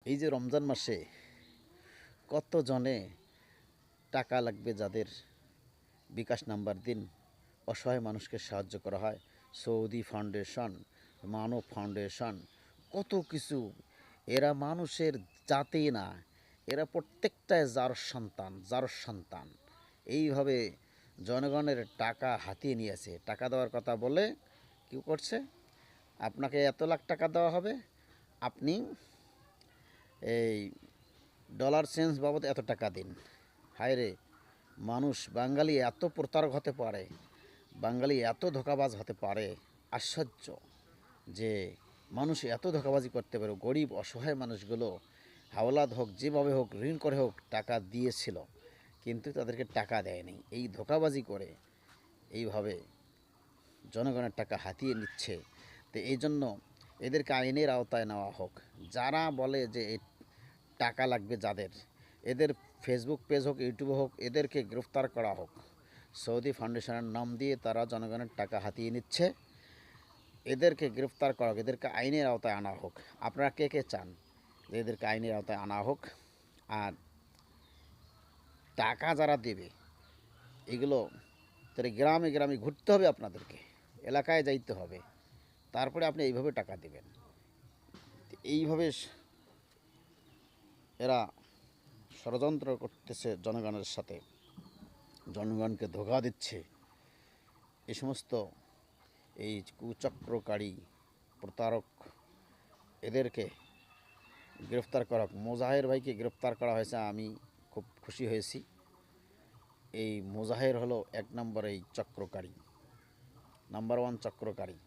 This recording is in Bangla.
এই যে রমজান মাসে কত জনে টাকা লাগবে যাদের বিকাশ নাম্বার দিন, অসহায় মানুষকে সাহায্য করা হয়। সৌদি ফাউন্ডেশন, মানব ফাউন্ডেশন, কত কিছু। এরা মানুষের জাতি না, এরা প্রত্যেকটাই যার সন্তান এইভাবে জনগণের টাকা হাতিয়ে নিয়েছে। টাকা দেওয়ার কথা বলে কী করছে, আপনাকে এত লাখ টাকা দেওয়া হবে, আপনি এই ডলার চেঞ্জ বাবদ এত টাকা দিন। হায় রে মানুষ, বাঙালি এত প্রতারক হতে পারে, বাঙালি এত ধোঁকাবাজ হতে পারে, আশ্চর্য যে মানুষ এত ধোঁকাবাজি করতে পারে। গরিব অসহায় মানুষগুলো হাওলাত হোক, যেভাবে হোক, ঋণ করে হোক টাকা দিয়েছিল, কিন্তু তাদেরকে টাকা দেয়নি। এই ধোঁকাবাজি করে এইভাবে জনগণের টাকা হাতিয়ে নিচ্ছে। তো এই জন্য এদেরকে আইনের আওতায় নেওয়া হোক। যারা বলে যে এই টাকা লাগবে যাদের, এদের ফেসবুক পেজ হোক, ইউটিউব হোক, এদেরকে গ্রেফতার করা হোক। সৌদি ফাউন্ডেশনের নাম দিয়ে তারা জনগণের টাকা হাতিয়ে নিচ্ছে, এদেরকে গ্রেফতার করা হোক, এদেরকে আইনের আওতায় আনা হোক। আপনারা কে কে চান যে এদেরকে আইনের আওতায় আনা হোক? আর টাকা যারা দেবে, এগুলো তাহলে গ্রামে গ্রামে ঘুরতে হবে, আপনাদেরকে এলাকায় যাইতে হবে, তারপরে আপনি এইভাবে টাকা দেবেন। এইভাবে এরা ষড়যন্ত্র করতেছে জনগণের সাথে, জনগণকে ধোঁকা দিচ্ছে। এই সমস্ত এই কুচক্রকারী প্রতারক, এদেরকে গ্রেফতার করা হোক। মোজাহের ভাইকে গ্রেফতার করা হয়েছে, আমি খুব খুশি হয়েছি। এই মোজাহের হলো এক নম্বর এই চক্রকারী, নাম্বার ওয়ান চক্রকারী।